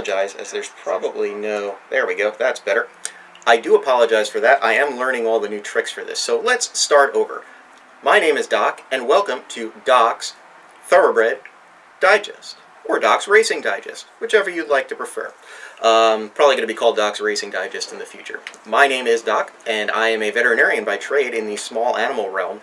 apologize, as there's probably no... There we go, that's better. I do apologize for that. I am learning all the new tricks for this. So let's start over. My name is Doc, and welcome to Doc's Thoroughbred Digest, or Doc's Racing Digest, whichever you'd like to prefer. Probably going to be called Doc's Racing Digest in the future. My name is Doc, and I am a veterinarian by trade in the small animal realm.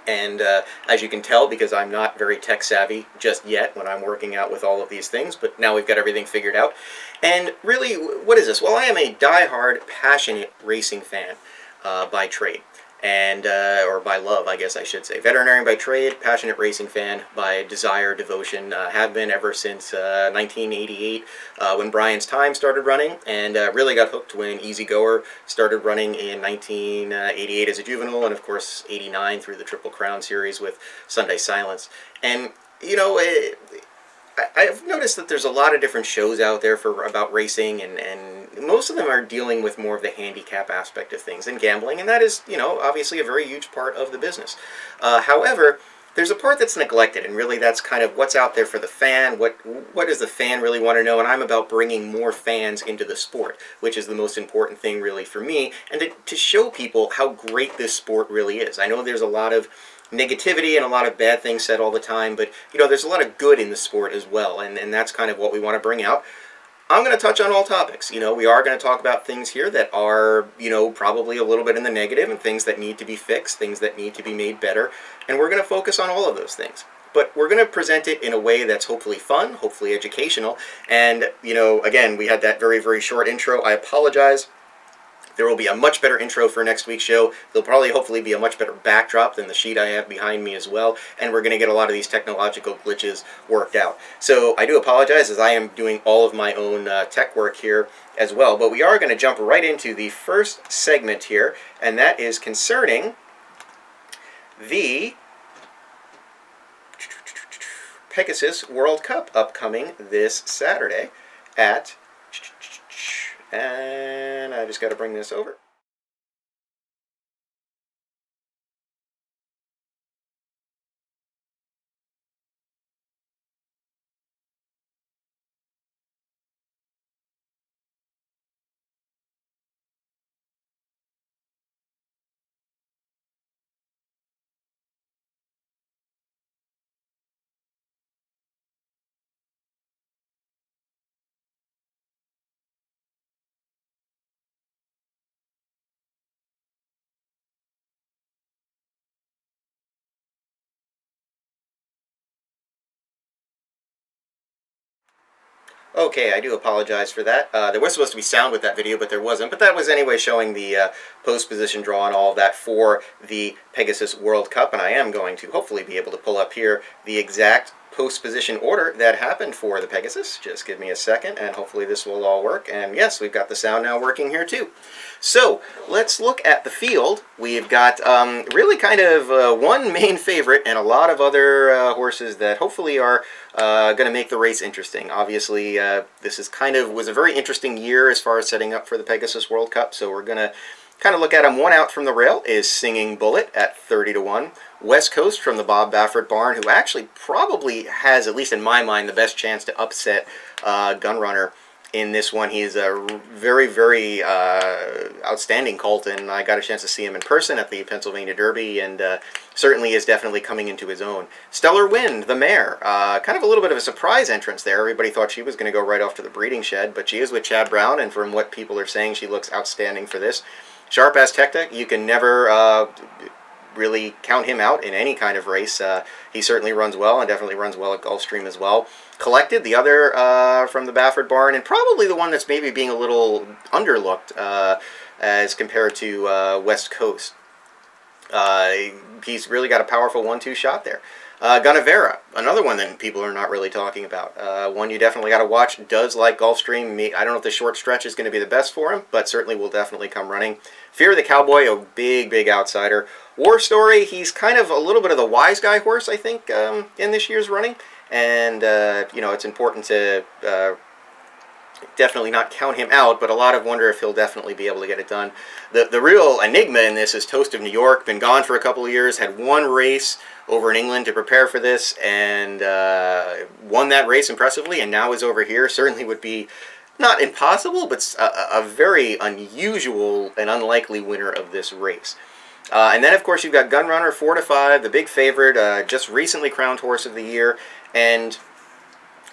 And as you can tell, because I'm not very tech savvy just yet when I'm working out with all of these things, but now we've got everything figured out. And really, what is this? Well, I am a die-hard, passionate racing fan by trade. And, or by love, I guess I should say. Veterinarian by trade, passionate racing fan by desire, devotion, have been ever since 1988 when Brian's Time started running, and really got hooked when Easy Goer started running in 1988 as a juvenile, and of course 89 through the Triple Crown series with Sunday Silence. And, you know, I've noticed that there's a lot of different shows out there about racing, and most of them are dealing with more of the handicap aspect of things and gambling, and that is, you know, obviously a very huge part of the business. However, there's a part that's neglected, and really that's kind of what's out there for the fan, what does the fan really want to know, and I'm about bringing more fans into the sport, which is the most important thing really for me, and to show people how great this sport really is. I know there's a lot of negativity and a lot of bad things said all the time, but you know, there's a lot of good in the sport as well, and that's kind of what we want to bring out. I'm going to touch on all topics. You know, we are going to talk about things here that are, you know, probably a little bit in the negative, and things that need to be fixed, things that need to be made better, and we're going to focus on all of those things. But we're going to present it in a way that's hopefully fun, hopefully educational, and, you know, again, we had that very, very short intro. I apologize. There will be a much better intro for next week's show. There'll probably, hopefully, be a much better backdrop than the sheet I have behind me as well. And we're going to get a lot of these technological glitches worked out. So I do apologize, as I am doing all of my own tech work here as well. But we are going to jump right into the first segment here, and that is concerning the Pegasus World Cup upcoming this Saturday at... And I just got to bring this over. Okay, I do apologize for that. There was supposed to be sound with that video, but there wasn't. But that was anyway showing the post position draw and all of that for the Pegasus World Cup. And I am going to hopefully be able to pull up here the exact post position order that happened for the Pegasus. Just give me a second, and hopefully this will all work. And yes, we've got the sound now working here too. So let's look at the field. We've got really kind of one main favorite and a lot of other horses that hopefully are going to make the race interesting. Obviously, this is was a very interesting year as far as setting up for the Pegasus World Cup, so we're going to kind of look at them. One out from the rail is Singing Bullet at 30-1. West Coast from the Bob Baffert barn, who actually probably has, at least in my mind, the best chance to upset Gunrunner in this one. He is a very, very outstanding colt, and I got a chance to see him in person at the Pennsylvania Derby, and certainly is definitely coming into his own. Stellar Wind, the mare, kind of a little bit of a surprise entrance there. Everybody thought she was going to go right off to the breeding shed, but she is with Chad Brown, and from what people are saying, she looks outstanding for this. Sharp Azteca, you can never really count him out in any kind of race. He certainly runs well, and definitely runs well at Gulfstream as well. Collected, the other from the Baffert barn, and probably the one that's maybe being a little underlooked as compared to West Coast. He's really got a powerful 1-2 shot there. Gunnevera, another one that people are not really talking about. One you definitely got to watch. Does like Gulfstream. I don't know if the short stretch is going to be the best for him, but certainly will definitely come running. Fear the Cowboy, a big, big outsider. War Story, he's kind of a little bit of the wise guy horse, I think, in this year's running. And, you know, it's important to definitely not count him out, but a lot of wonder if he'll definitely be able to get it done. The real enigma in this is Toast of New York. Been gone for a couple of years, had one race over in England to prepare for this, and won that race impressively, and now is over here. Certainly would be not impossible, but a very unusual and unlikely winner of this race. And then, of course, you've got Gunrunner 4 to 5, the big favorite, just recently crowned horse of the year. And,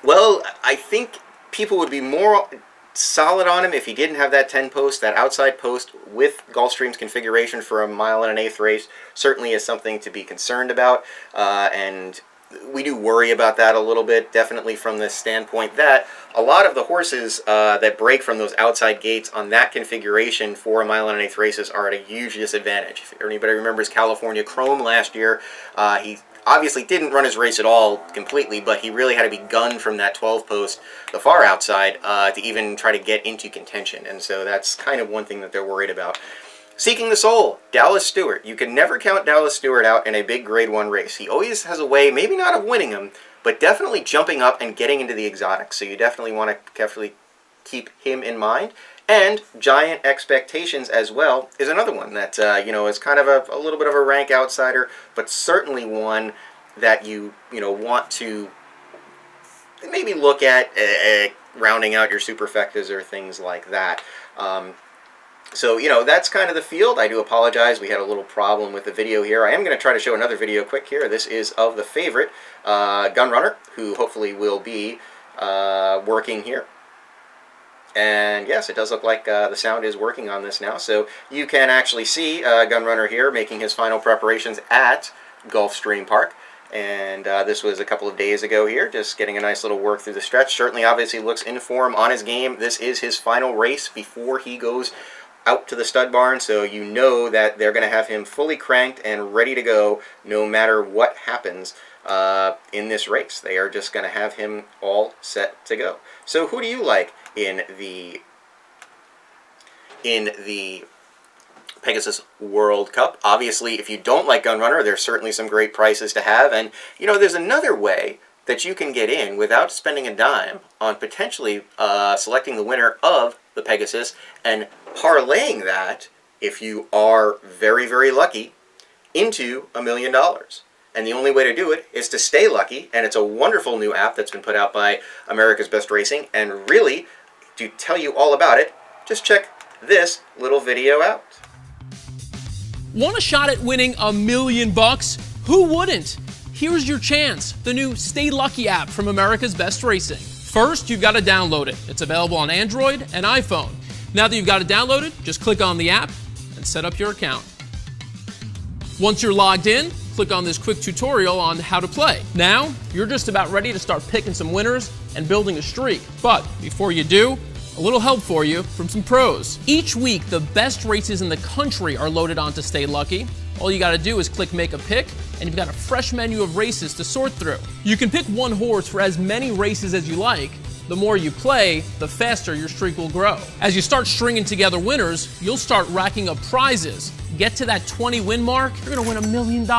well, I think people would be more solid on him if he didn't have that 10 post, that outside post with Gulfstream's configuration for a 1 1/8 race. Certainly is something to be concerned about, and we do worry about that a little bit, definitely from the standpoint that a lot of the horses that break from those outside gates on that configuration for a 1 1/8 races are at a huge disadvantage. If anybody remembers California Chrome last year, he obviously didn't run his race at all completely, but he really had to be gunned from that 12 post, the far outside, to even try to get into contention. And so that's kind of one thing that they're worried about. Seeking the Soul, Dallas Stewart. You can never count Dallas Stewart out in a big Grade 1 race. He always has a way, maybe not of winning them, but definitely jumping up and getting into the exotics. So you definitely want to carefully keep him in mind. And Giant Expectations as well is another one that, you know, is kind of a little bit of a rank outsider, but certainly one that you want to maybe look at rounding out your superfectas or things like that. So, you know, that's kind of the field. I do apologize. We had a little problem with the video here. I am going to try to show another video quick here. This is of the favorite, Gunrunner, who hopefully will be working here. And yes, it does look like the sound is working on this now. So you can actually see Gunrunner here making his final preparations at Gulfstream Park. And this was a couple of days ago here, just getting a nice little work through the stretch. Certainly, obviously, looks in form on his game. This is his final race before he goes out to the stud barn, so you know that they're going to have him fully cranked and ready to go no matter what happens in this race. They are just going to have him all set to go. So who do you like in the Pegasus World Cup? Obviously, if you don't like Gunrunner, there's certainly some great prices to have, and you know, there's another way that you can get in without spending a dime on potentially selecting the winner of the Pegasus and parlaying that, if you are very, very lucky, into $1 million. And the only way to do it is to stay lucky, and it's a wonderful new app that's been put out by America's Best Racing, and really, to tell you all about it, just check this little video out. Want a shot at winning $1 million? Who wouldn't? Here's your chance, the new Stay Lucky app from America's Best Racing. First, you've got to download it. It's available on Android and iPhone. Now that you've got it downloaded, just click on the app and set up your account. Once you're logged in, click on this quick tutorial on how to play. Now, you're just about ready to start picking some winners and building a streak. But before you do, a little help for you from some pros. Each week, the best races in the country are loaded onto Stay Lucky. All you got to do is click Make a Pick, and you've got a fresh menu of races to sort through. You can pick one horse for as many races as you like. The more you play, the faster your streak will grow. As you start stringing together winners, you'll start racking up prizes. Get to that 20 win mark, you're gonna win $1 million.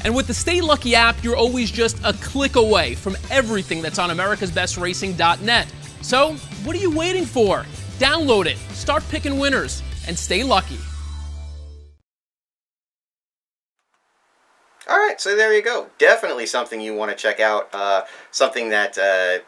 And with the Stay Lucky app, you're always just a click away from everything that's on americasbestracing.net. So, what are you waiting for? Download it, start picking winners, and stay lucky. All right, so there you go. Definitely something you want to check out. Something that,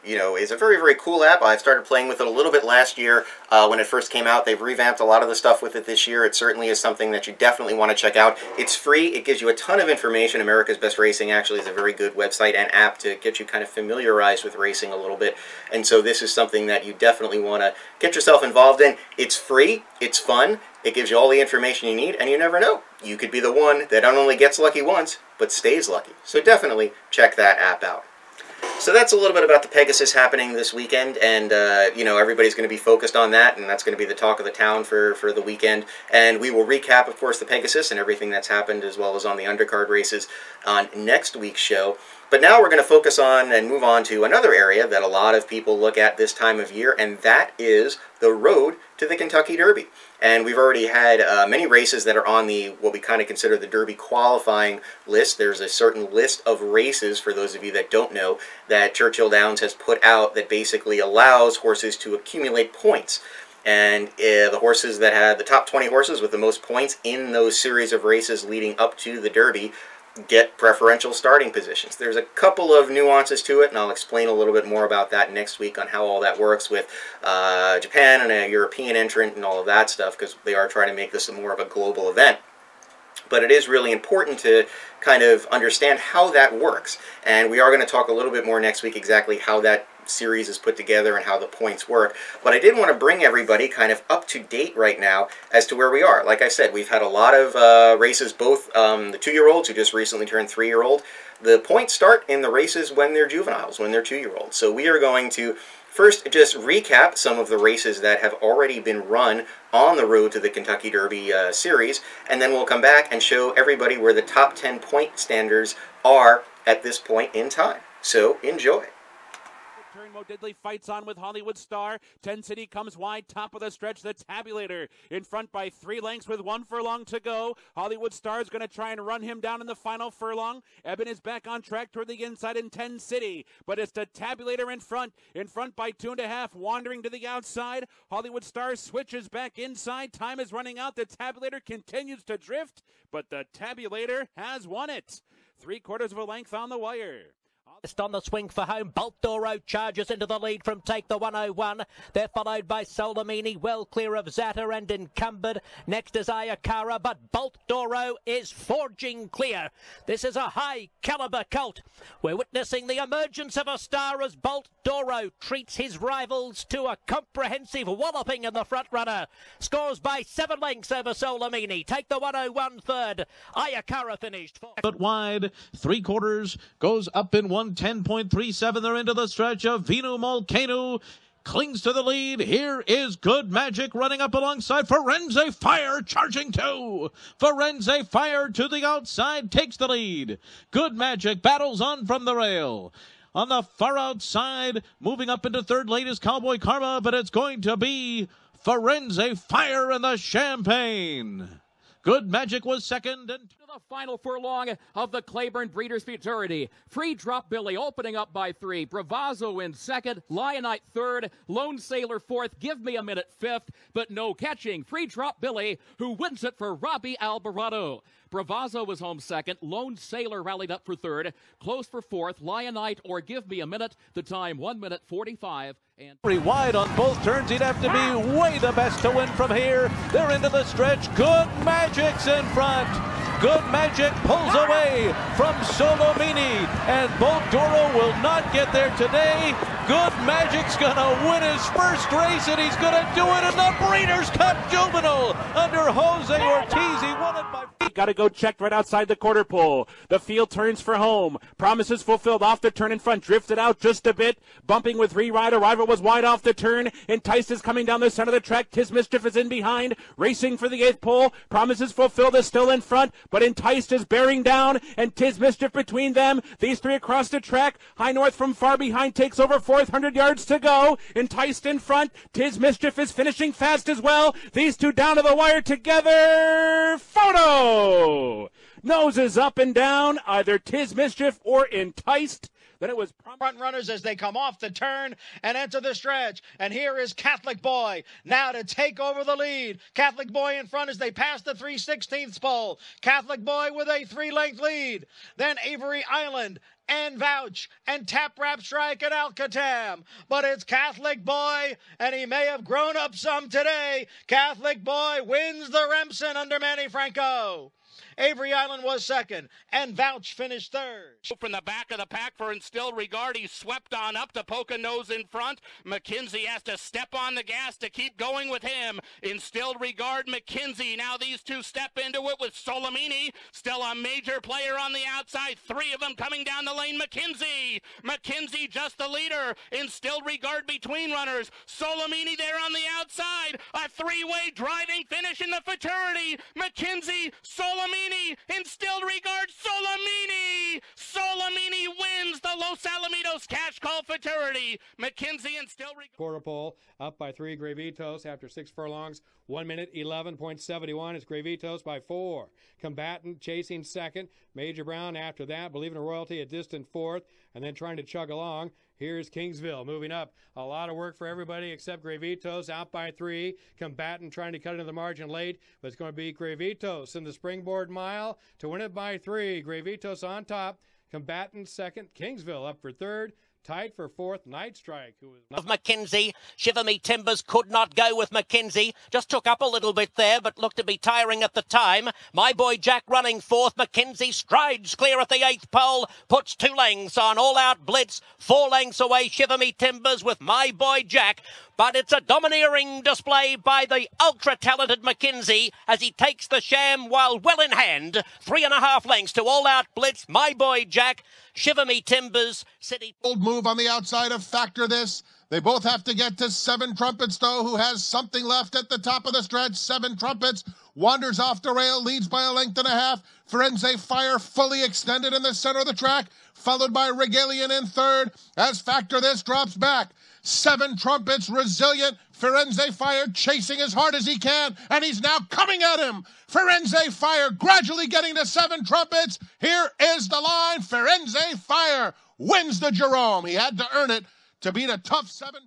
you know, is a very, very cool app. I started playing with it a little bit last year when it first came out. They've revamped a lot of the stuff with it this year. It certainly is something that you definitely want to check out. It's free. It gives you a ton of information. America's Best Racing actually is a very good website and app to get you kind of familiarized with racing a little bit. And so this is something that you definitely want to get yourself involved in. It's free. It's fun. It gives you all the information you need, and you never know. You could be the one that not only gets lucky once, but stays lucky. So definitely check that app out. So that's a little bit about the Pegasus happening this weekend, and you know, everybody's going to be focused on that, and that's going to be the talk of the town for the weekend. And we will recap, of course, the Pegasus and everything that's happened, as well as on the undercard races on next week's show. But now we're going to focus on and move on to another area that a lot of people look at this time of year, and that is the road to the Kentucky Derby. And we've already had many races that are on the what we kind of consider the Derby qualifying list. There's a certain list of races, for those of you that don't know, that Churchill Downs has put out that basically allows horses to accumulate points. And the horses that have the top 20 horses with the most points in those series of races leading up to the Derby get preferential starting positions. There's a couple of nuances to it, and I'll explain a little bit more about that next week on how all that works with Japan and a European entrant and all of that stuff, because they are trying to make this more of a global event. But it is really important to kind of understand how that works. And we are going to talk a little bit more next week exactly how that series is put together and how the points work. But I did want to bring everybody kind of up to date right now as to where we are. Like I said, we've had a lot of races, both the 2-year-olds who just recently turned 3-year-old. The points start in the races when they're juveniles, when they're 2-year-olds. So we are going to first just recap some of the races that have already been run on the road to the Kentucky Derby series, and then we'll come back and show everybody where the top 10 point standards are at this point in time. So enjoy. Mo Diddley fights on with Hollywood Star. 10 City comes wide, top of the stretch. The Tabulator in front by 3 lengths with 1 furlong to go. Hollywood Star is going to try and run him down in the final furlong. Eben is back on track toward the inside in 10 City, but it's the Tabulator in front by 2.5, wandering to the outside. Hollywood Star switches back inside. Time is running out. The Tabulator continues to drift, but the Tabulator has won it. 3/4 of a length on the wire. On the swing for home, Bolt Doro charges into the lead from Take the 101. They're followed by Solomini, well clear of Zata and encumbered. Next is Ayakara, but Bolt Doro is forging clear. This is a high caliber colt. We're witnessing the emergence of a star as Bolt Doro treats his rivals to a comprehensive walloping in the front runner. Scores by 7 lengths over Solomini. Take the 101 third. Ayakara finished fourth. But wide, 3/4, goes up in 110.37. They're into the stretch of Vinu Molcanu. Clings to the lead. Here is Good Magic running up alongside Firenze Fire, charging too. Firenze Fire to the outside, takes the lead. Good Magic battles on from the rail. On the far outside, moving up into third late is Cowboy Karma, but it's going to be Firenze Fire in the Champagne. Good Magic was second. And the final furlong of the Claiborne Breeders' Futurity. Free Drop Billy opening up by 3. Bravazzo in second. Lionite third. Lone Sailor fourth. Give Me a Minute fifth. But no catching. Free Drop Billy, who wins it for Robbie Alvarado. Bravazzo was home second. Lone Sailor rallied up for third. Close for fourth. Lionite or Give Me a Minute. The time 1:45. And pretty wide on both turns. He'd have to be way the best to win from here. They're into the stretch. Good Magic's in front. Good Magic pulls away from Solomini, and Bolt Doro will not get there today. Good Magic's gonna win his first race, and he's gonna do it in the Breeders' Cup Juvenile under Jose Ortiz. He won it by... Got to go checked right outside the quarter pole. The field turns for home. Promises fulfilled off the turn in front. Drifted out just a bit. Bumping with Reride. Arrival was wide off the turn. Enticed is coming down the center of the track. Tis Mischief is in behind. Racing for the 8th pole. Promises fulfilled is still in front, but Enticed is bearing down, and Tis Mischief between them. These 3 across the track. High North from far behind takes over 400 yards to go. Enticed in front. Tis Mischief is finishing fast as well. These 2 down to the wire together. Photo! Noses up and down, either Tis Mischief or Enticed. Then it was front runners as they come off the turn and enter the stretch. And here is Catholic Boy now to take over the lead. Catholic Boy in front as they pass the 3/16 pole. Catholic Boy with a 3-length lead. Then Avery Island and Vouch and Tap Rap Strike and Alcatam. But it's Catholic Boy, and he may have grown up some today. Catholic Boy wins the Remsen under Manny Franco. Avery Island was second, and Vouch finished third. From the back of the pack for Instilled Regard, he swept on up to Poconos in front. McKenzie has to step on the gas to keep going with him. Instilled Regard, McKenzie. Now these 2 step into it with Solomini. Still a major player on the outside. 3 of them coming down the lane. McKenzie just the leader. Instilled Regard between runners. Solomini there on the outside. A 3-way driving finish in the Futurity. McKenzie, Solomini, Instilled Regard, Solomini. Solomini wins the Los Alamitos Cash Call Futurity. McKenzie and still quarter pole up by 3, Gravitos after 6 furlongs. 1 minute 11.71. It's Gravitos by 4. Combatant chasing second. Major Brown after that. Believing in Royalty a distant fourth. And then trying to chug along. Here's Kingsville moving up. A lot of work for everybody except Gravitos out by 3. Combatant trying to cut into the margin late. But it's going to be Gravitos in the springboard mile to win it by 3. Gravitos on top. Combatant second. Kingsville up for third. Tight for fourth, Night Strike, who was of McKenzie. Shiver Me Timbers could not go with McKenzie. Just took up a little bit there, but looked to be tiring at the time. My Boy Jack running fourth. McKenzie strides clear at the 8th pole. Puts 2 lengths on All Out Blitz. 4 lengths away, Shiver Me Timbers with My Boy Jack. But it's a domineering display by the ultra-talented McKenzie as he takes the sham while well in hand. 3.5 lengths to All Out Blitz. My Boy Jack. Shiver Me Timbers. City. Old move on the outside of Factor This. They both have to get to 7 Trumpets, though, who has something left at the top of the stretch. 7 Trumpets wanders off the rail, leads by 1.5 lengths. Firenze Fire fully extended in the center of the track, followed by Regalian in third as Factor This drops back. 7 Trumpets resilient. Firenze Fire chasing as hard as he can, and he's now coming at him. Firenze Fire gradually getting to 7 Trumpets. Here is the line. Firenze Fire wins the Jerome. He had to earn it to beat a tough 7.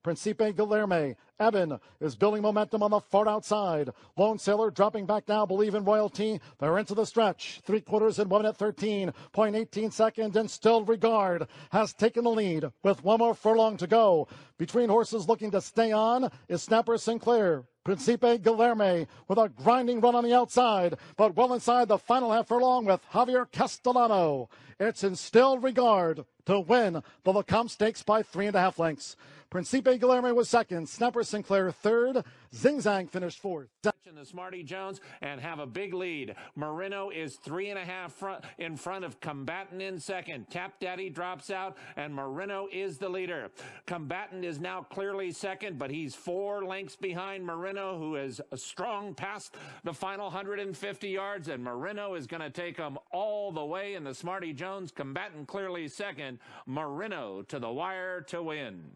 Principe Guilherme. Evan is building momentum on the far outside. Lone Sailor dropping back now. Believe in Royalty. They're into the stretch. 3/4 in 1 minute 13.18 seconds. And Still Regard has taken the lead with 1 more furlong to go. Between horses looking to stay on is Snapper Sinclair. Principe Guilherme with a grinding run on the outside, but well inside the final half furlong with Javier Castellano. It's in Still Regard to win the Lecomte Stakes by 3.5 lengths. Principe Guilherme was second, Snapper Sinclair third, Zing Zang finished fourth. In the Smarty Jones and have a big lead. Marino is 3.5 in front of Combatant in second. Tap Daddy drops out and Marino is the leader. Combatant is now clearly second, but he's 4 lengths behind Marino, who is strong past the final 150 yards, and Marino is going to take him all the way in the Smarty Jones. Combatant clearly second. Marino to the wire to win.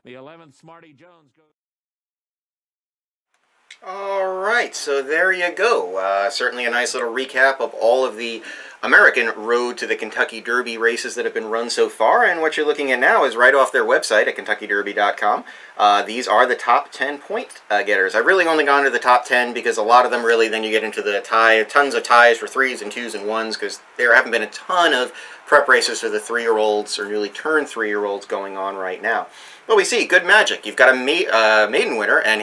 The 11th Smarty Jones goes. All right, so there you go. Certainly a nice little recap of all of the American Road to the Kentucky Derby races that have been run so far, and what you're looking at now is right off their website at KentuckyDerby.com. These are the top 10 point getters. I've really only gone to the top 10 because a lot of them really, then you get into the tons of ties for 3s and 2s and 1s, because there haven't been a ton of prep races for the 3-year-olds or newly turned 3-year-olds going on right now. But we see Good Magic. You've got a maiden winner, and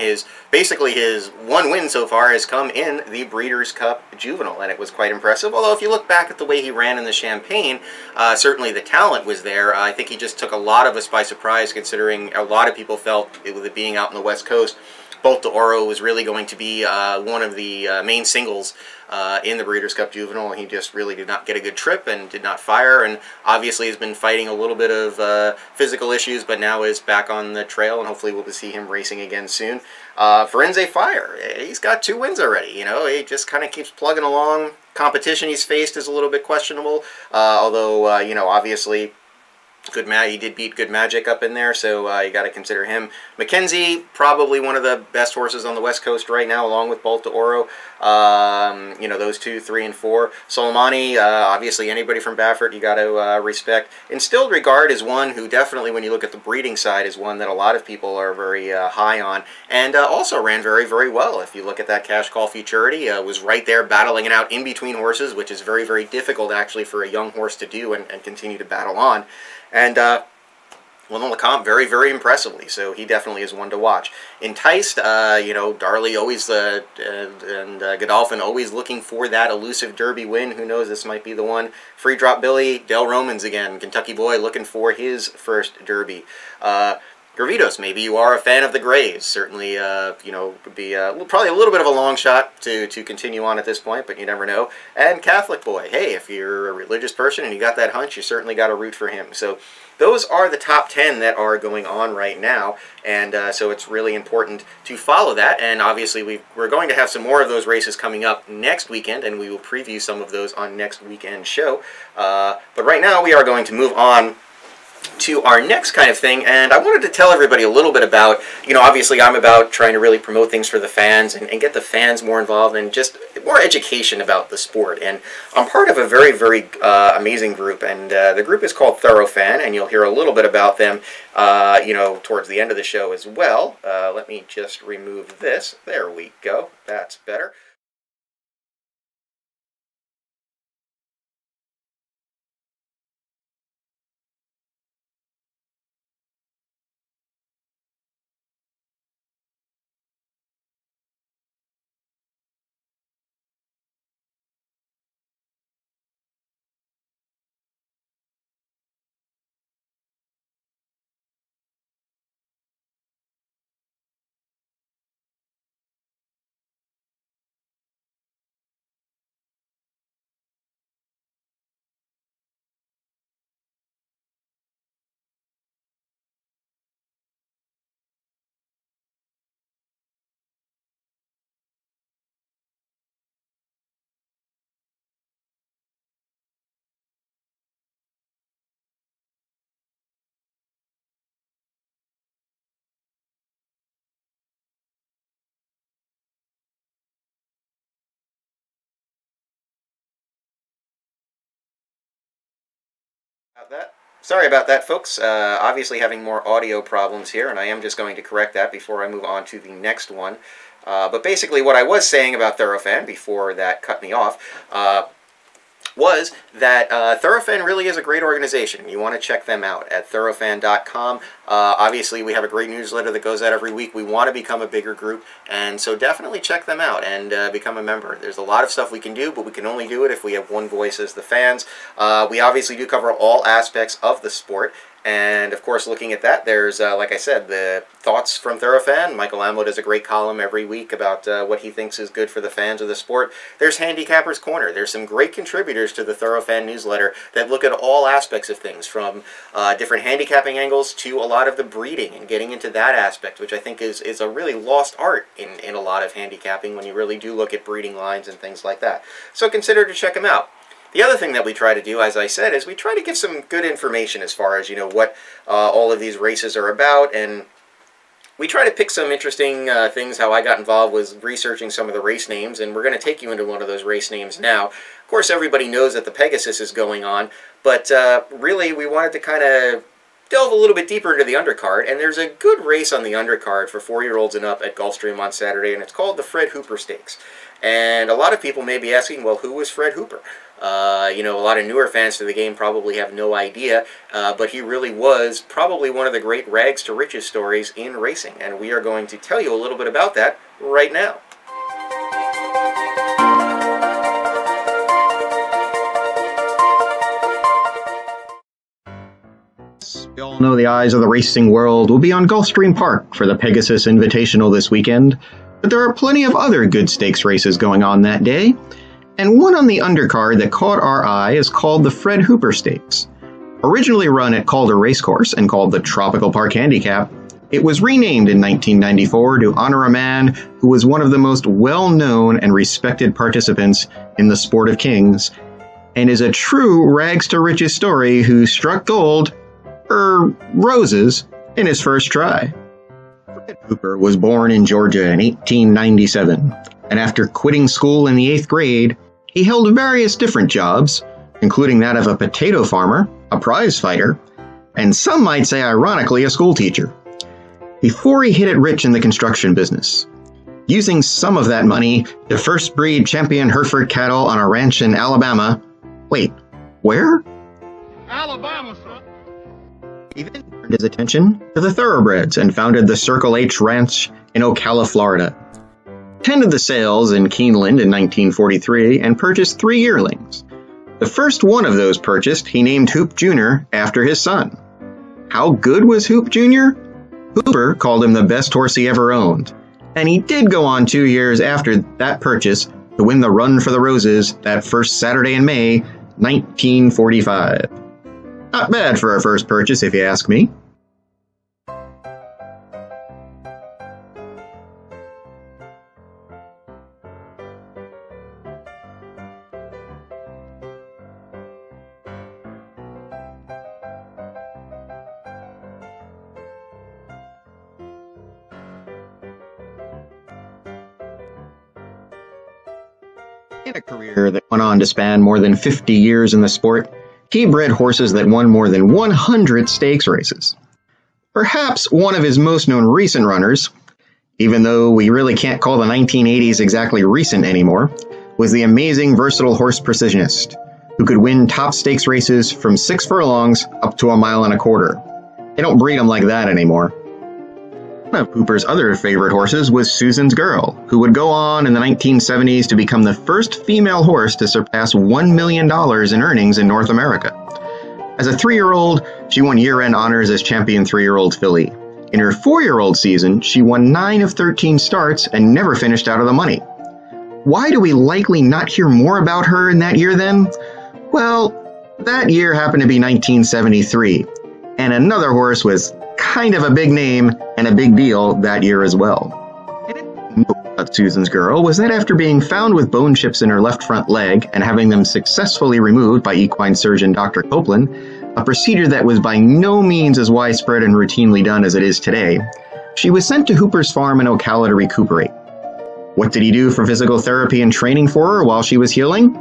basically his 1 win so far has come in the Breeders' Cup Juvenile, and it was quite impressive. Although if you look back at the way he ran in the Champagne, certainly the talent was there. I think he just took a lot of us by surprise, considering a lot of people felt, with it being out on the West Coast, Bolt d'Oro was really going to be one of the main singles in the Breeders' Cup Juvenile, and he just really did not get a good trip and did not fire, and obviously has been fighting a little bit of physical issues, but now is back on the trail, and hopefully we'll see him racing again soon. Firenze Fire, he's got 2 wins already. You know, he just kind of keeps plugging along. Competition he's faced is a little bit questionable, although, you know, obviously he did beat Good Magic up in there, so you got to consider him. McKenzie, probably one of the best horses on the West Coast right now, along with Bolt d'Oro. You know, those 2, 3, and 4. Soleimani, obviously anybody from Baffert you got to respect. Instilled Regard is one who definitely, when you look at the breeding side, is one that a lot of people are very high on, and also ran very, very well. If you look at that Cash Call Futurity, was right there battling it out in between horses, which is very, very difficult actually for a young horse to do and continue to battle on. And won the Lecomte very, very impressively, so he definitely is one to watch. Enticed, you know, Darley always, and Godolphin always looking for that elusive Derby win. Who knows, this might be the one. Free Drop Billy, Del Romans again, Kentucky boy looking for his first Derby. Gravitos, maybe you are a fan of the Grays. Certainly, you know, would be probably a little bit of a long shot to continue on at this point, but you never know. And Catholic Boy, hey, if you're a religious person and you got that hunch, you certainly got to root for him. So those are the top 10 that are going on right now, and so it's really important to follow that. And obviously, we're going to have some more of those races coming up next weekend, and we will preview some of those on next weekend's show. But right now, we are going to move on to our next kind of thing, and I wanted to tell everybody a little bit about, obviously I'm about trying to really promote things for the fans and get the fans more involved and just more education about the sport. And I'm part of a very, very amazing group, and the group is called Thoroughbred, and you'll hear a little bit about them, towards the end of the show as well. Let me just remove this. There we go. That's better. Sorry about that, folks. Obviously having more audio problems here, and I am just going to correct that before I move on to the next one. But basically what I was saying about Thoroughbred before that cut me off was that Thoroughbred really is a great organization. You want to check them out at thoroughbred.com. Obviously, we have a great newsletter that goes out every week. We want to become a bigger group, and so definitely check them out and become a member. There's a lot of stuff we can do, but we can only do it if we have one voice as the fans. We obviously do cover all aspects of the sport. And, of course, looking at that, there's, like I said, the thoughts from Thoroughbred. Michael Amlo does a great column every week about what he thinks is good for the fans of the sport. There's Handicapper's Corner. There's some great contributors to the Thoroughbred newsletter that look at all aspects of things, from different handicapping angles to a lot of the breeding and getting into that aspect, which I think is a really lost art in a lot of handicapping when you really do look at breeding lines and things like that. So consider to check them out. The other thing that we try to do, as I said, is we try to give some good information as far as, what all of these races are about, and we try to pick some interesting things. How I got involved was researching some of the race names, and we're going to take you into one of those race names now. Of course, everybody knows that the Pegasus is going on, but really we wanted to kind of delve a little bit deeper into the undercard, and there's a good race on the undercard for 4-year-olds and up at Gulfstream on Saturday, and it's called the Fred Hooper Stakes. And a lot of people may be asking, well, who was Fred Hooper? A lot of newer fans to the game probably have no idea, but he really was probably one of the great rags to riches stories in racing, and we are going to tell you a little bit about that right now. We all know the eyes of the racing world will be on Gulfstream Park for the Pegasus Invitational this weekend, but there are plenty of other good stakes races going on that day, and one on the undercard that caught our eye is called the Fred Hooper Stakes. Originally run at Calder Racecourse and called the Tropical Park Handicap, it was renamed in 1994 to honor a man who was one of the most well-known and respected participants in the sport of kings, and is a true rags-to-riches story who struck gold, roses, in his first try. Fred Hooper was born in Georgia in 1897, and after quitting school in the 8th grade, he held various different jobs, including that of a potato farmer, a prize fighter, and some might say ironically a schoolteacher, before he hit it rich in the construction business, using some of that money to first breed champion Hereford cattle on a ranch in Alabama. Wait, where? Alabama, son. He then turned his attention to the thoroughbreds and founded the Circle H Ranch in Ocala, Florida. Attended the sales in Keeneland in 1943 and purchased 3 yearlings. The first one of those purchased he named Hoop Jr. after his son. How good was Hoop Jr.? Hooper called him the best horse he ever owned, and he did go on 2 years after that purchase to win the Run for the Roses that first Saturday in May, 1945. Not bad for a first purchase, if you ask me. In a career that went on to span more than 50 years in the sport, he bred horses that won more than 100 stakes races. Perhaps one of his most known recent runners, even though we really can't call the 1980s exactly recent anymore, was the amazing versatile horse precisionist, who could win top stakes races from 6 furlongs up to 1.25 miles. They don't breed them like that anymore. One of Hooper's other favorite horses was Susan's Girl, who would go on in the 1970s to become the first female horse to surpass $1 million in earnings in North America. As a 3-year-old, she won year-end honors as champion 3-year-old filly. In her 4-year-old season, she won 9 of 13 starts and never finished out of the money. Why do we likely not hear more about her in that year then? Well, that year happened to be 1973, and another horse was kind of a big name and a big deal that year as well. And it about Susan's Girl was that after being found with bone chips in her left front leg and having them successfully removed by equine surgeon Dr. Copeland, a procedure that was by no means as widespread and routinely done as it is today, she was sent to Hooper's farm in Ocala to recuperate. What did he do for physical therapy and training for her while she was healing?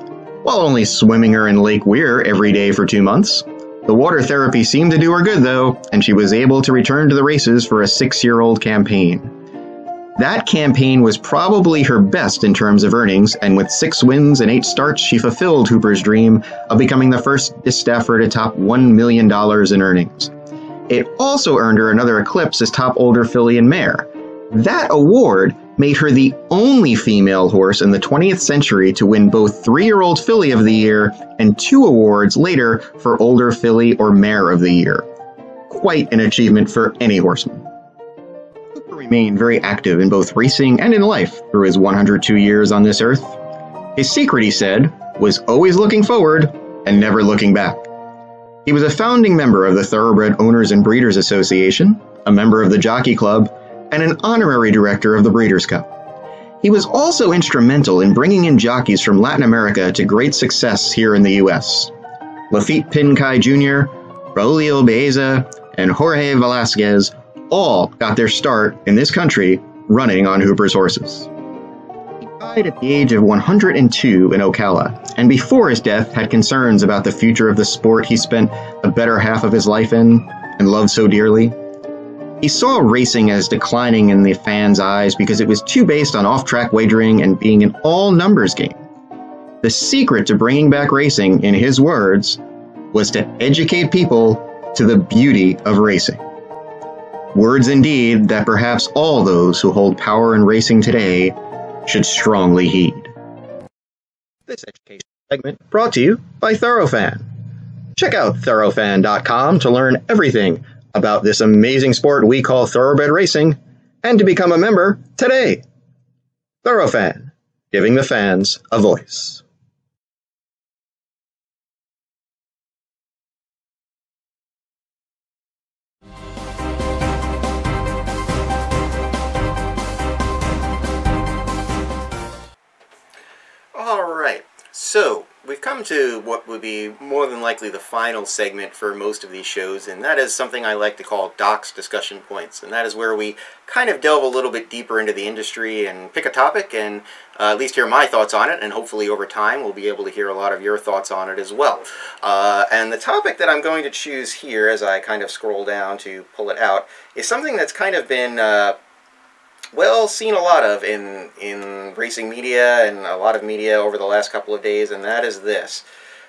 Well, only swimming her in Lake Weir every day for 2 months. The water therapy seemed to do her good, though, and she was able to return to the races for a 6-year-old campaign. That campaign was probably her best in terms of earnings, and with 6 wins and 8 starts, she fulfilled Hooper's dream of becoming the first staffer to top $1 million in earnings. It also earned her another eclipse as top older filly and mare. That award made her the only female horse in the 20th century to win both 3-year-old filly of the year and 2 awards later for older filly or mare of the year. Quite an achievement for any horseman. Hooper remained very active in both racing and in life through his 102 years on this earth. His secret, he said, was always looking forward and never looking back. He was a founding member of the Thoroughbred Owners and Breeders Association, a member of the Jockey Club, and an honorary director of the Breeders' Cup. He was also instrumental in bringing in jockeys from Latin America to great success here in the U.S. Lafitte Pincay Jr., Braulio Baeza, and Jorge Velasquez all got their start in this country running on Hooper's horses. He died at the age of 102 in Ocala, and before his death had concerns about the future of the sport he spent the better half of his life in and loved so dearly. He saw racing as declining in the fans' eyes because it was too based on off-track wagering and being an all-numbers game. The secret to bringing back racing, in his words, was to educate people to the beauty of racing. Words indeed that perhaps all those who hold power in racing today should strongly heed. This education segment brought to you by Thoroughfan. Check out thoroughfan.com to learn everything about this amazing sport we call thoroughbred racing, and to become a member today. Thoroughfan, giving the fans a voice. All right, so we've come to what would be more than likely the final segment for most of these shows, and that is something I like to call Doc's Discussion Points, and that is where we kind of delve a little bit deeper into the industry and pick a topic and at least hear my thoughts on it, and hopefully over time we'll be able to hear a lot of your thoughts on it as well. And the topic that I'm going to choose here, as I kind of scroll down to pull it out, is something that's kind of been well, seen a lot of in racing media and a lot of media over the last couple of days, and that is this.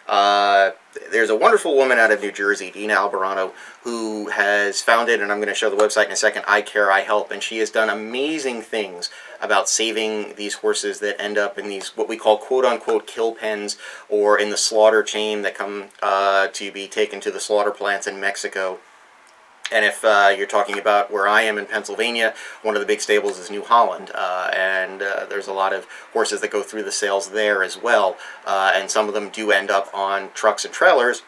There's a wonderful woman out of New Jersey, Dina Albarano, who has founded, and I'm going to show the website in a second, I Care, I Help, and she has done amazing things about saving these horses that end up in these, what we call quote-unquote kill pens, or in the slaughter chain that come to be taken to the slaughter plants in Mexico. And if you're talking about where I am in Pennsylvania, one of the big stables is New Holland, and there's a lot of horses that go through the sales there as well, and some of them do end up on trucks and trailers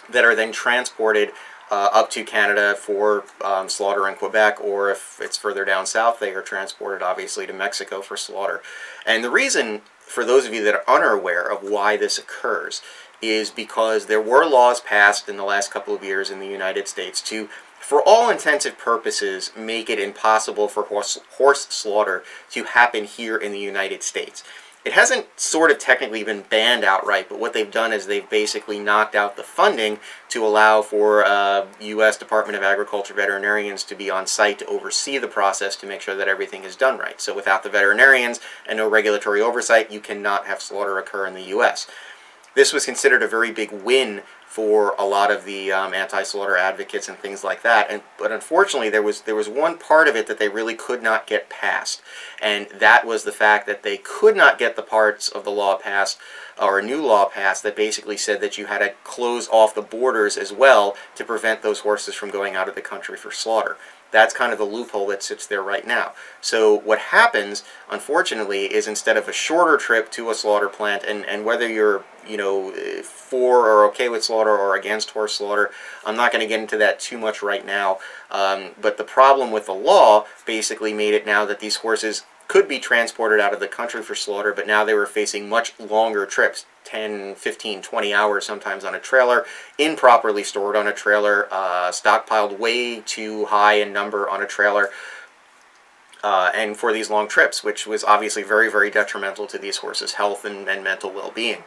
that are then transported up to Canada for slaughter in Quebec, or if it's further down south, they are transported obviously to Mexico for slaughter. And the reason, for those of you that are unaware of why this occurs, is because there were laws passed in the last couple of years in the United States to, for all intents and purposes, make it impossible for horse slaughter to happen here in the United States. It hasn't sort of technically been banned outright, but what they've done is they've basically knocked out the funding to allow for U.S. Department of Agriculture veterinarians to be on site to oversee the process to make sure that everything is done right. So without the veterinarians and no regulatory oversight, you cannot have slaughter occur in the U.S. This was considered a very big win for a lot of the anti-slaughter advocates and things like that. But unfortunately, there was one part of it that they really could not get past, and that was the fact that they could not get the parts of the law passed, or a new law passed, that basically said that you had to close off the borders as well to prevent those horses from going out of the country for slaughter. That's kind of the loophole that sits there right now. So what happens, unfortunately, is instead of a shorter trip to a slaughter plant, and whether you're, you know, for or okay with slaughter or against horse slaughter, I'm not going to get into that too much right now. But the problem with the law basically made it now that these horses could be transported out of the country for slaughter, but now they were facing much longer trips, 10, 15, 20 hours sometimes on a trailer, improperly stored on a trailer, stockpiled way too high in number on a trailer, and for these long trips, which was obviously very, very detrimental to these horses' health and mental well-being.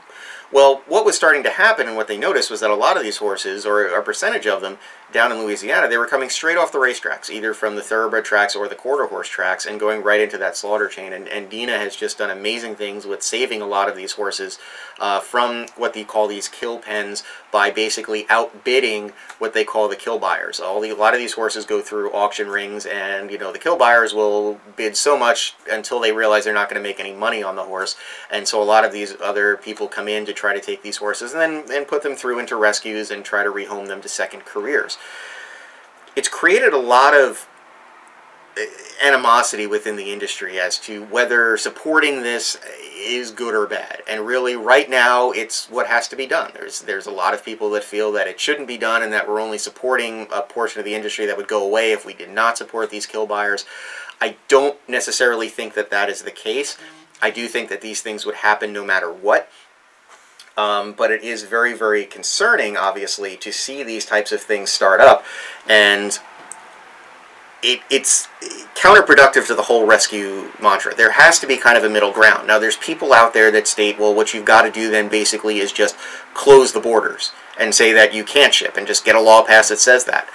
Well, what was starting to happen and what they noticed was that a lot of these horses, or a percentage of them, down in Louisiana, they were coming straight off the racetracks, either from the thoroughbred tracks or the quarter horse tracks, and going right into that slaughter chain. And Dina has just done amazing things with saving a lot of these horses from what they call these kill pens by basically outbidding what they call the kill buyers. A lot of these horses go through auction rings, and you know, the kill buyers will bid so much until they realize they're not going to make any money on the horse. And so a lot of these other people come in to try to take these horses and then put them through into rescues and try to rehome them to second careers. It's created a lot of animosity within the industry as to whether supporting this is good or bad. And really, right now, it's what has to be done. There's a lot of people that feel that it shouldn't be done and that we're only supporting a portion of the industry that would go away if we did not support these kill buyers. I don't necessarily think that that is the case. I do think that these things would happen no matter what. But it is very, very concerning, obviously, to see these types of things start up, and it's counterproductive to the whole rescue mantra. There has to be kind of a middle ground. Now, there's people out there that state, well, what you've got to do then basically is just close the borders and say that you can't ship and just get a law passed that says that.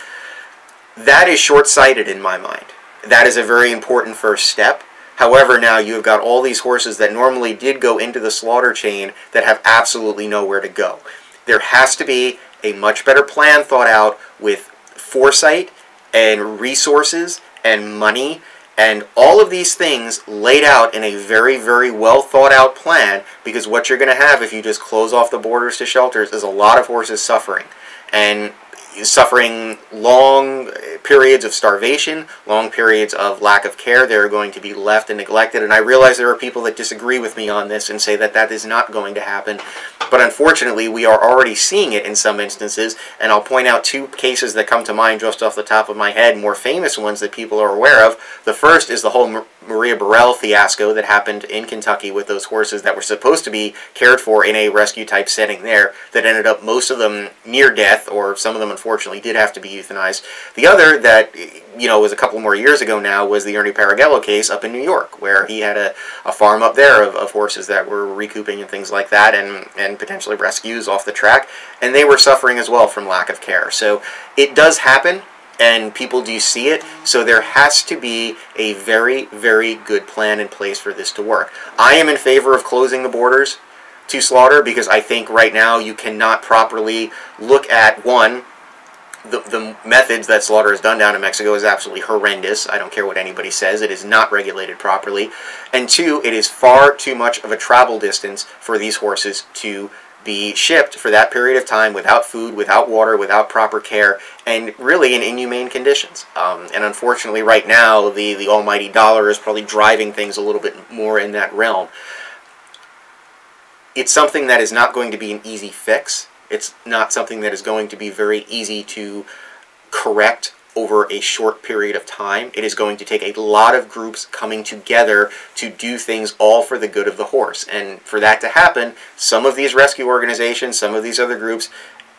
That is short-sighted in my mind. That is a very important first step. However, now you've got all these horses that normally did go into the slaughter chain that have absolutely nowhere to go. There has to be a much better plan thought out with foresight and resources and money and all of these things laid out in a very, very well thought out plan, because what you're going to have if you just close off the borders to shelters is a lot of horses suffering. And suffering long periods of starvation, long periods of lack of care. They're going to be left and neglected. And I realize there are people that disagree with me on this and say that that is not going to happen. But unfortunately, we are already seeing it in some instances. And I'll point out two cases that come to mind just off the top of my head, more famous ones that people are aware of. The first is the whole Maria Burrell fiasco that happened in Kentucky with those horses that were supposed to be cared for in a rescue type setting there, that ended up, most of them near death, or some of them unfortunately did have to be euthanized. The other that, you know, was a couple more years ago now was the Ernie Paragello case up in New York, where he had a farm up there of horses that were recouping and things like that, and potentially rescues off the track, and they were suffering as well from lack of care. So it does happen, and people do see it, so there has to be a very, very good plan in place for this to work. I am in favor of closing the borders to slaughter, because I think right now you cannot properly look at, one, the methods that slaughter is done down in Mexico is absolutely horrendous. I don't care what anybody says. It is not regulated properly. And two, it is far too much of a travel distance for these horses to be shipped for that period of time without food, without water, without proper care, and really in inhumane conditions. And unfortunately right now, the almighty dollar is probably driving things a little bit more in that realm. It's something that is not going to be an easy fix. It's not something that is going to be very easy to correct over a short period of time. It is going to take a lot of groups coming together to do things all for the good of the horse. And for that to happen, some of these rescue organizations, some of these other groups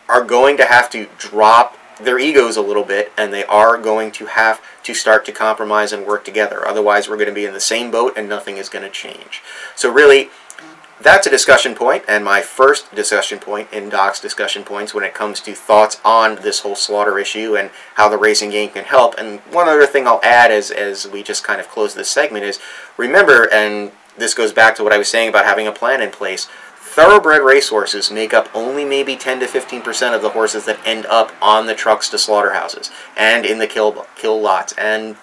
are going to have to drop their egos a little bit, and they are going to have to start to compromise and work together. Otherwise, we're going to be in the same boat and nothing is going to change. So really, that's a discussion point, and my first discussion point in Doc's discussion points when it comes to thoughts on this whole slaughter issue and how the racing game can help. And one other thing I'll add as we just kind of close this segment is, remember, and this goes back to what I was saying about having a plan in place, thoroughbred racehorses make up only maybe 10 to 15% of the horses that end up on the trucks to slaughterhouses and in the kill lots and,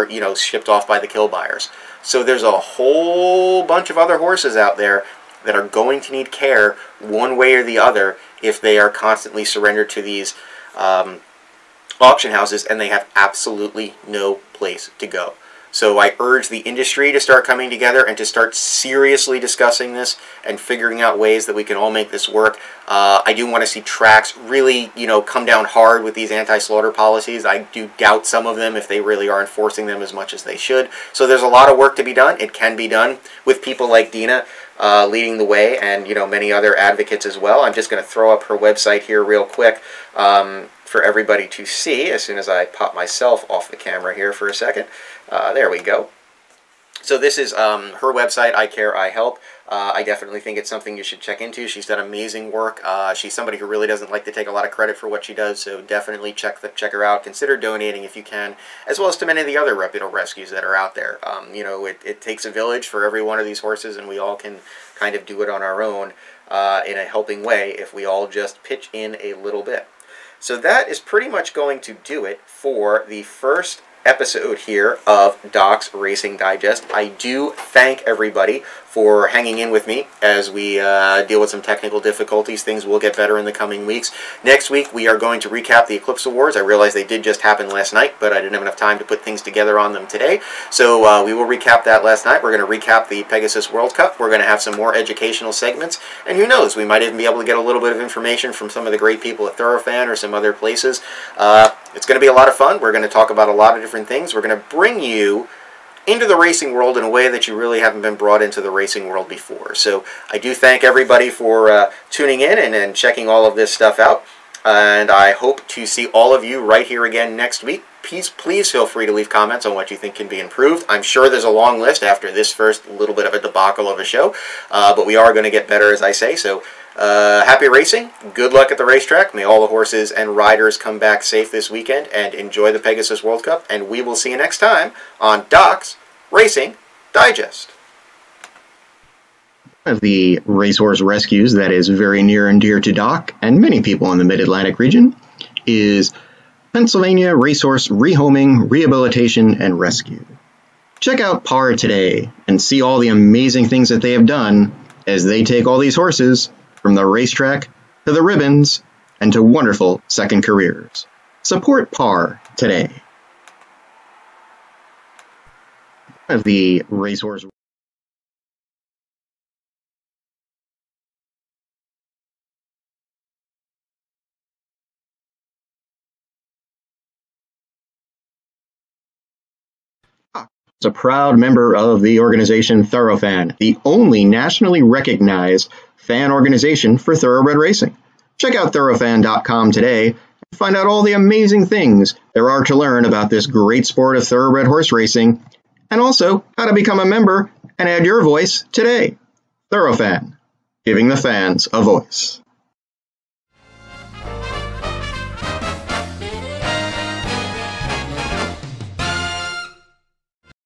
you know, shipped off by the kill buyers. So there's a whole bunch of other horses out there that are going to need care one way or the other if they are constantly surrendered to these auction houses and they have absolutely no place to go. So I urge the industry to start coming together and to start seriously discussing this and figuring out ways that we can all make this work. I do want to see tracks really, you know, come down hard with these anti-slaughter policies. I do doubt some of them if they really are enforcing them as much as they should. So there's a lot of work to be done. It can be done with people like Dina leading the way, and, you know, many other advocates as well. I'm just going to throw up her website here real quick for everybody to see as soon as I pop myself off the camera here for a second. There we go. So this is her website, I Care, I Help. I definitely think it's something you should check into. She's done amazing work. She's somebody who really doesn't like to take a lot of credit for what she does, so definitely check her out. Consider donating if you can, as well as to many of the other reputable rescues that are out there. You know, it takes a village for every one of these horses, and we all can kind of do it on our own in a helping way if we all just pitch in a little bit. So that is pretty much going to do it for the first episode here of Doc's Racing Digest. I do thank everybody for hanging in with me as we deal with some technical difficulties. Things will get better in the coming weeks. Next week we are going to recap the Eclipse Awards. I realize they did just happen last night, but I didn't have enough time to put things together on them today. So we will recap that last night. We're going to recap the Pegasus World Cup. We're going to have some more educational segments, and who knows, we might even be able to get a little bit of information from some of the great people at Thoroughfan or some other places. It's going to be a lot of fun. We're going to talk about a lot of different things. We're going to bring you into the racing world in a way that you really haven't been brought into the racing world before. So I do thank everybody for tuning in and checking all of this stuff out. And I hope to see all of you right here again next week. Please feel free to leave comments on what you think can be improved. I'm sure there's a long list after this first little bit of a debacle of a show. But we are going to get better, as I say. So happy racing. Good luck at the racetrack. May all the horses and riders come back safe this weekend, and enjoy the Pegasus World Cup. And we will see you next time on Doc's Racing Digest. One of the racehorse rescues that is very near and dear to Doc and many people in the Mid-Atlantic region is Pennsylvania Racehorse Rehoming, Rehabilitation, and Rescue. Check out PAR today and see all the amazing things that they have done as they take all these horses from the racetrack to the ribbons and to wonderful second careers. Support PAR today. One of the racehorse is a proud member of the organization Thoroughfan, the only nationally recognized fan organization for thoroughbred racing. Check out thoroughfan.com today and find out all the amazing things there are to learn about this great sport of thoroughbred horse racing, and also how to become a member and add your voice today. Thoroughfan, giving the fans a voice.